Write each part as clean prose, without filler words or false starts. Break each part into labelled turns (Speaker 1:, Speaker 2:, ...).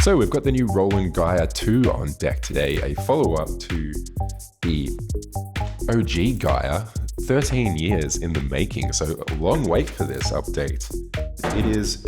Speaker 1: So we've got the new Roland GAIA 2 on deck today, a follow-up to the OG GAIA, 13 years in the making, so a long wait for this update. It is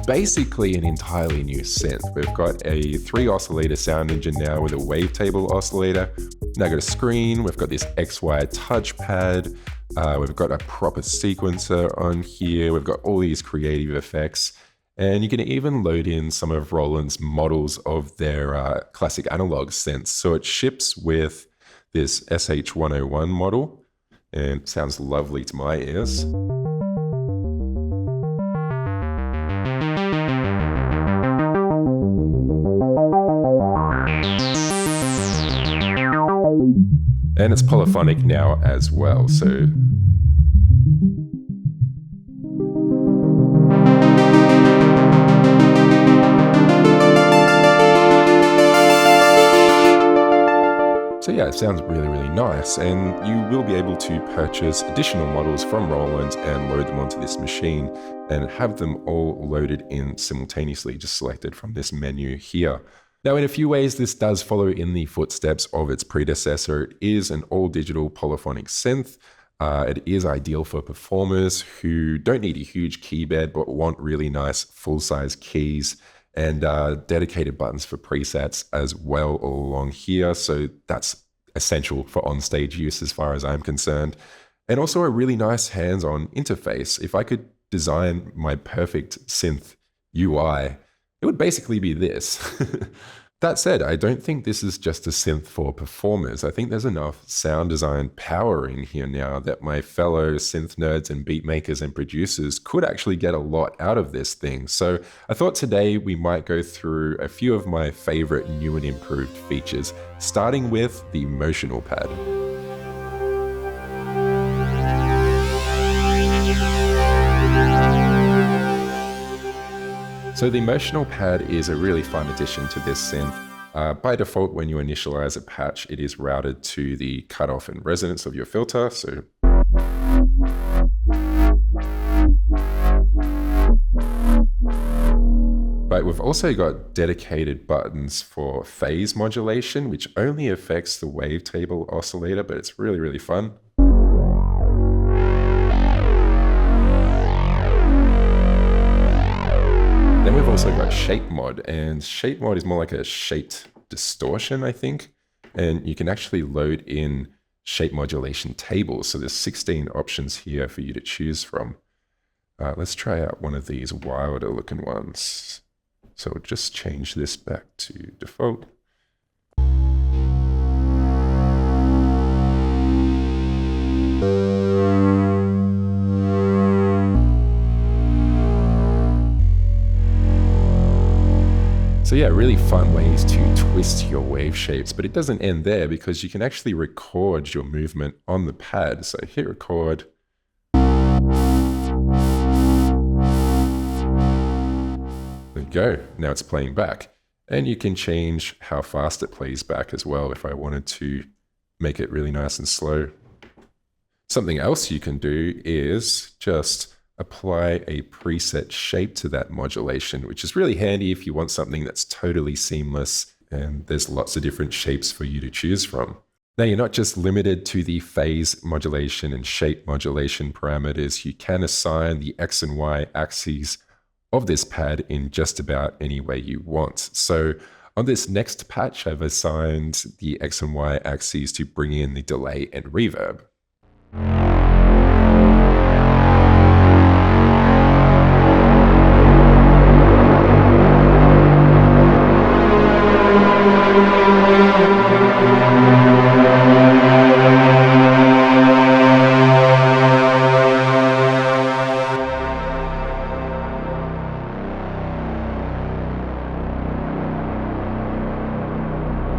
Speaker 1: basically an entirely new synth. We've got a 3 oscillator sound engine now with a wavetable oscillator. Now got a screen, we've got this XY touch pad, we've got a proper sequencer on here, we've got all these creative effects. And you can even load in some of Roland's models of their classic analog synths. So it ships with this SH101 model and sounds lovely to my ears. And it's polyphonic now as well, so yeah, it sounds really, really nice, and you will be able to purchase additional models from Roland and load them onto this machine and have them all loaded in simultaneously, just selected from this menu here. Now, in a few ways, this does follow in the footsteps of its predecessor. It is an all-digital polyphonic synth. It is ideal for performers who don't need a huge key bed but want really nice full-size keys, and dedicated buttons for presets as well all along here. So that's essential for on-stage use as far as I'm concerned. And also a really nice hands-on interface. If I could design my perfect synth UI, it would basically be this. That said, I don't think this is just a synth for performers. I think there's enough sound design power in here now that my fellow synth nerds and beat makers and producers could actually get a lot out of this thing. So I thought today we might go through a few of my favorite new and improved features, starting with the Motional Pad. So the Motional Pad is a really fun addition to this synth. By default, when you initialize a patch, it is routed to the cutoff and resonance of your filter. So but we've also got dedicated buttons for phase modulation, which only affects the wavetable oscillator, but it's really, really fun. Then we've also got shape mod, and shape mod is more like a shaped distortion, I think. And you can actually load in shape modulation tables. So there's 16 options here for you to choose from. Let's try out one of these wilder looking ones. So we'll just change this back to default. So yeah, really fun ways to twist your wave shapes, but it doesn't end there because you can actually record your movement on the pad. So hit record. There you go, now it's playing back. And you can change how fast it plays back as well if I wanted to make it really nice and slow. Something else you can do is just apply a preset shape to that modulation, which is really handy if you want something that's totally seamless, and there's lots of different shapes for you to choose from. Now, you're not just limited to the phase modulation and shape modulation parameters. You can assign the X and Y axes of this pad in just about any way you want. So on this next patch, I've assigned the X and Y axes to bring in the delay and reverb.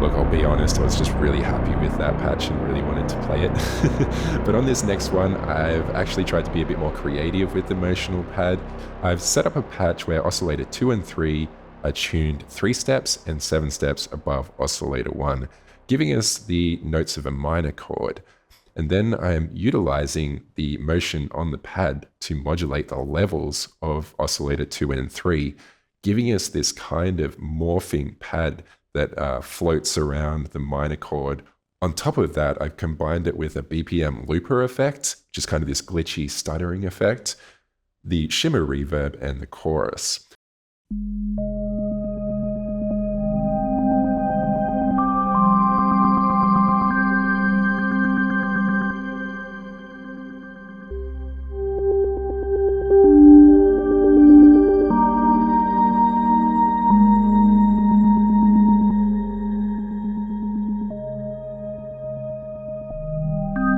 Speaker 1: Look, I'll be honest, I was just really happy with that patch and really wanted to play it. But on this next one, I've actually tried to be a bit more creative with the Motional Pad. I've set up a patch where oscillator 2 and 3 are tuned 3 steps and 7 steps above oscillator 1, giving us the notes of a minor chord. And then I am utilizing the motion on the pad to modulate the levels of oscillator 2 and 3 giving us this kind of morphing pad that floats around the minor chord. On top of that, I've combined it with a BPM looper effect, just kind of this glitchy stuttering effect, the shimmer reverb, and the chorus.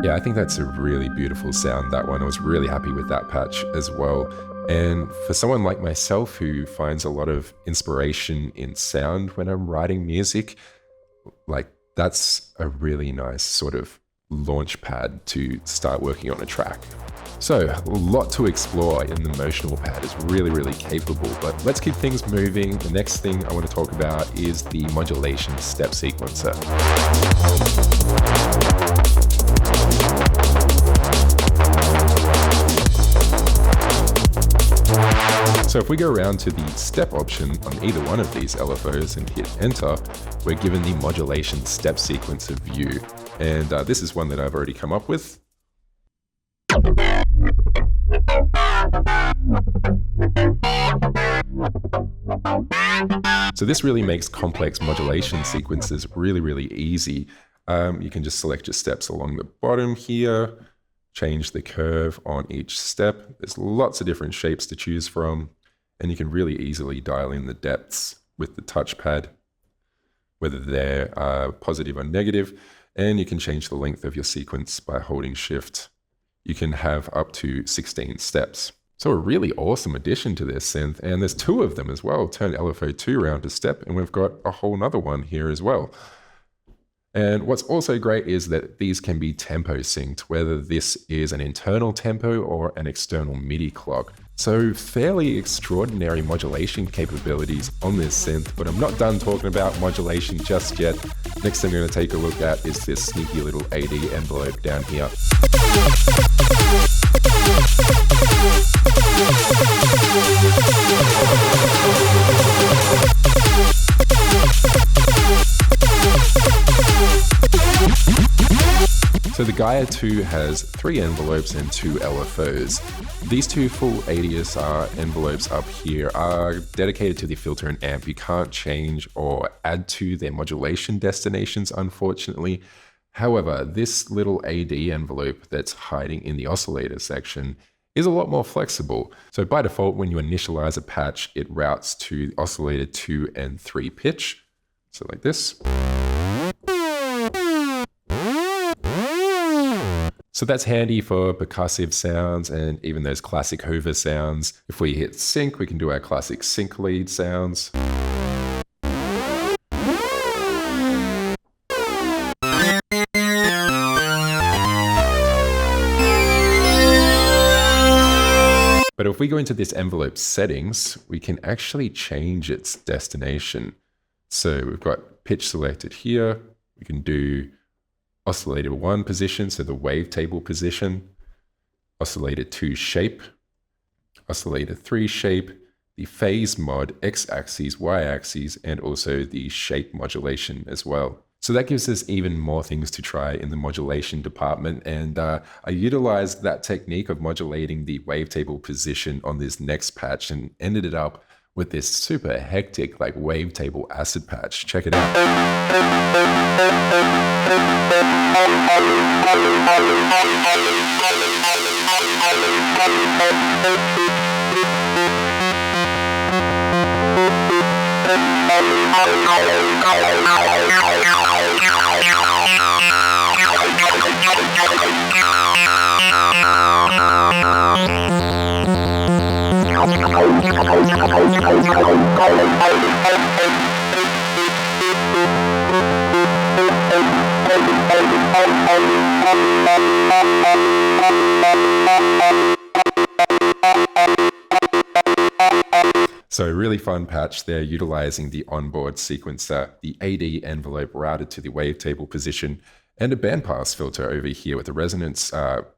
Speaker 1: Yeah, I think that's a really beautiful sound, that one. I was really happy with that patch as well. And for someone like myself who finds a lot of inspiration in sound when I'm writing music, like that's a really nice sort of launch pad to start working on a track. So a lot to explore in the Motional Pad. It's really, really capable, but let's keep things moving. The next thing I want to talk about is the Modulation Step Sequencer. So if we go around to the step option on either one of these LFOs and hit enter, we're given the Modulation Step Sequencer view. And this is one that I've already come up with. So this really makes complex modulation sequences really, really easy. You can just select your steps along the bottom here, change the curve on each step. There's lots of different shapes to choose from, and you can really easily dial in the depths with the touchpad, whether they're positive or negative, and you can change the length of your sequence by holding Shift. You can have up to 16 steps. So a really awesome addition to this synth, and there's two of them as well. Turn LFO 2 around to step, and we've got a whole nother one here as well. And what's also great is that these can be tempo synced, whether this is an internal tempo or an external MIDI clock. So fairly extraordinary modulation capabilities on this synth, but I'm not done talking about modulation just yet. Next thing I'm going to take a look at is this sneaky little AD envelope down here. So the Gaia 2 has 3 envelopes and 2 LFOs. These 2 full ADSR envelopes up here are dedicated to the filter and amp. You can't change or add to their modulation destinations, unfortunately. However, this little AD envelope that's hiding in the oscillator section is a lot more flexible. So by default, when you initialize a patch, it routes to oscillator 2 and 3 pitch. So like this. So that's handy for percussive sounds and even those classic Hoover sounds. If we hit sync, we can do our classic sync lead sounds. But if we go into this envelope settings, we can actually change its destination. So we've got pitch selected here. We can do oscillator 1 position, so the wavetable position, oscillator 2 shape, oscillator 3 shape, the phase mod, x-axis, y-axis, and also the shape modulation as well. So that gives us even more things to try in the modulation department, and I utilized that technique of modulating the wavetable position on this next patch and ended it up with this super hectic like wavetable acid patch. Check it out. So really fun patch there, utilizing the onboard sequencer, the AD envelope routed to the wavetable position, and a bandpass filter over here with the resonance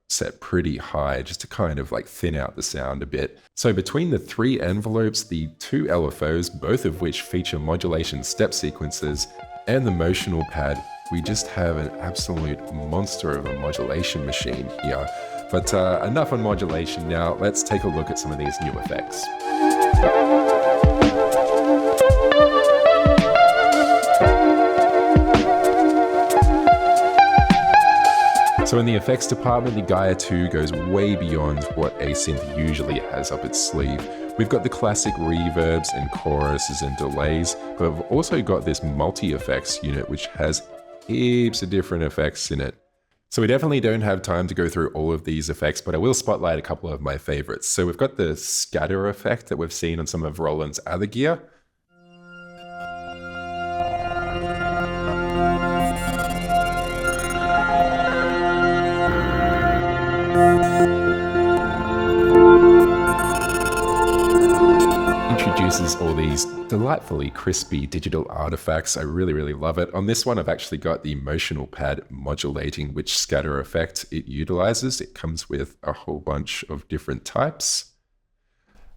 Speaker 1: set pretty high just to kind of like thin out the sound a bit. So between the 3 envelopes, the 2 LFOs, both of which feature modulation step sequences, and the Motional Pad, we just have an absolute monster of a modulation machine here. But enough on modulation now, let's take a look at some of these new effects. So in the effects department, the Gaia 2 goes way beyond what a synth usually has up its sleeve. We've got the classic reverbs and choruses and delays, but we've also got this multi-effects unit which has heaps of different effects in it. So we definitely don't have time to go through all of these effects, but I will spotlight a couple of my favorites. So we've got the scatter effect that we've seen on some of Roland's other gear. Introduces all these delightfully crispy digital artifacts. I really love it. On this one, I've actually got the Motional Pad modulating which scatter effect it utilizes. It comes with a whole bunch of different types.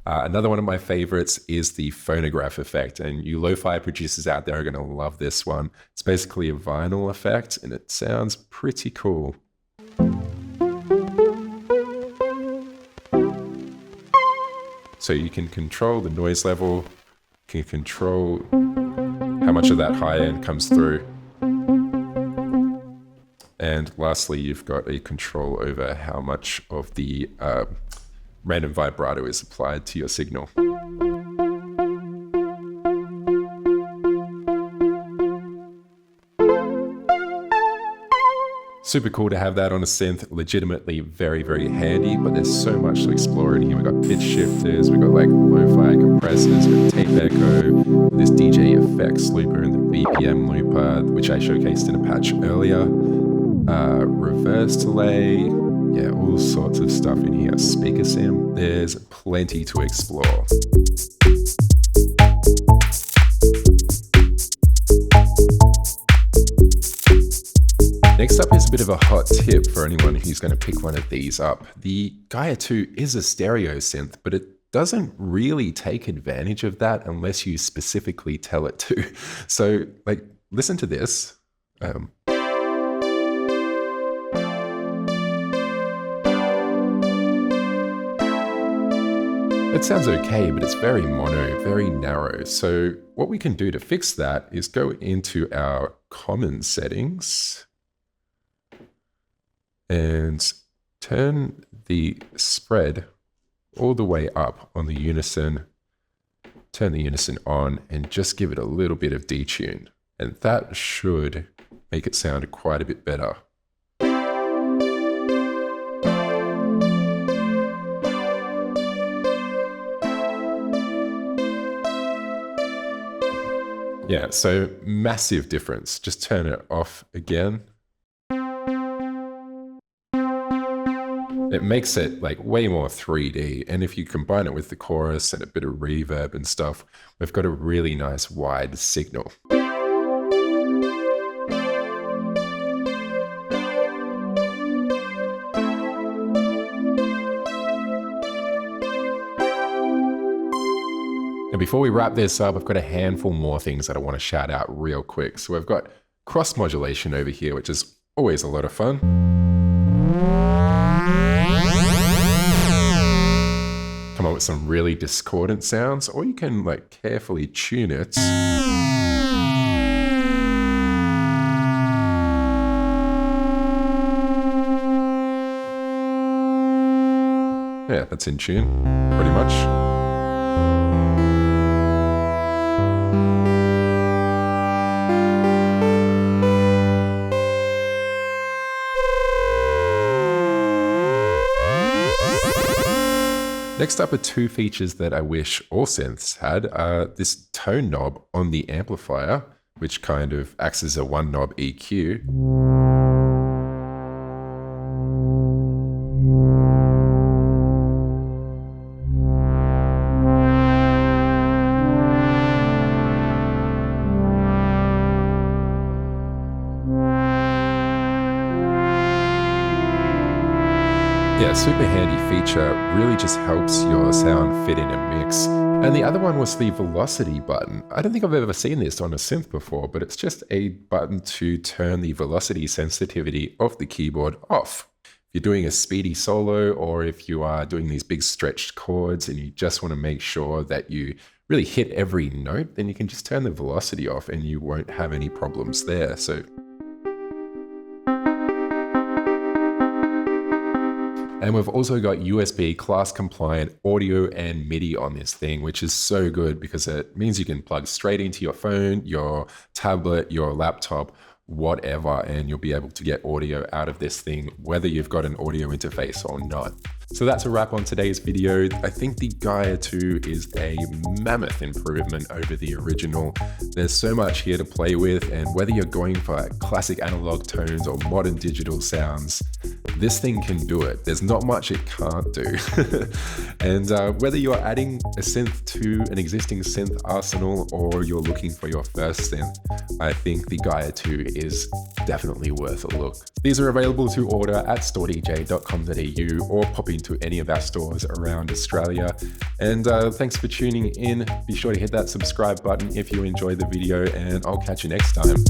Speaker 1: Another one of my favorites is the phonograph effect, and you lo-fi producers out there are going to love this one. It's basically a vinyl effect, and it sounds pretty cool. So you can control the noise level, you can control how much of that high end comes through. And lastly, you've got a control over how much of the random vibrato is applied to your signal. Super cool to have that on a synth, legitimately very handy, but there's so much to explore in here. We've got pitch shifters, we've got like lo-fi compressors, we've got tape echo, this DJ effects looper and the BPM looper, which I showcased in a patch earlier. Reverse delay, yeah, all sorts of stuff in here. Speaker sim, there's plenty to explore. Next up is a bit of a hot tip for anyone who's going to pick one of these up. The Gaia 2 is a stereo synth, but it doesn't really take advantage of that unless you specifically tell it to. So, like, listen to this. It sounds okay, but it's very mono, very narrow. So what we can do to fix that is go into our common settings and turn the spread all the way up on the unison, turn the unison on, and just give it a little bit of detune. And that should make it sound quite a bit better. Yeah, so massive difference. Just turn it off again. It makes it like way more 3D, and if you combine it with the chorus and a bit of reverb and stuff, we've got a really nice wide signal. And before we wrap this up, I've got a handful more things that I want to shout out real quick. So we've got cross modulation over here, which is always a lot of fun. Come up with some really discordant sounds, or you can like carefully tune it. Yeah, that's in tune, pretty much. Next up are two features that I wish all synths had. This tone knob on the amplifier, which kind of acts as a one knob EQ. yeah, super handy feature, really just helps your sound fit in a mix. And the other one was the velocity button. I don't think I've ever seen this on a synth before, but it's just a button to turn the velocity sensitivity of the keyboard off. If you're doing a speedy solo, or if you are doing these big stretched chords and you just want to make sure that you really hit every note, then you can just turn the velocity off and you won't have any problems there. And we've also got USB class compliant audio and MIDI on this thing, which is so good because it means you can plug straight into your phone, your tablet, your laptop, whatever, and you'll be able to get audio out of this thing, whether you've got an audio interface or not. So that's a wrap on today's video. I think the Gaia 2 is a mammoth improvement over the original. There's so much here to play with, and whether you're going for classic analog tones or modern digital sounds, this thing can do it. There's not much it can't do. And whether you're adding a synth to an existing synth arsenal or you're looking for your first synth, I think the Gaia 2 is definitely worth a look. These are available to order at storedj.com.au or pop into any of our stores around Australia. And thanks for tuning in. Be sure to hit that subscribe button if you enjoyed the video, and I'll catch you next time.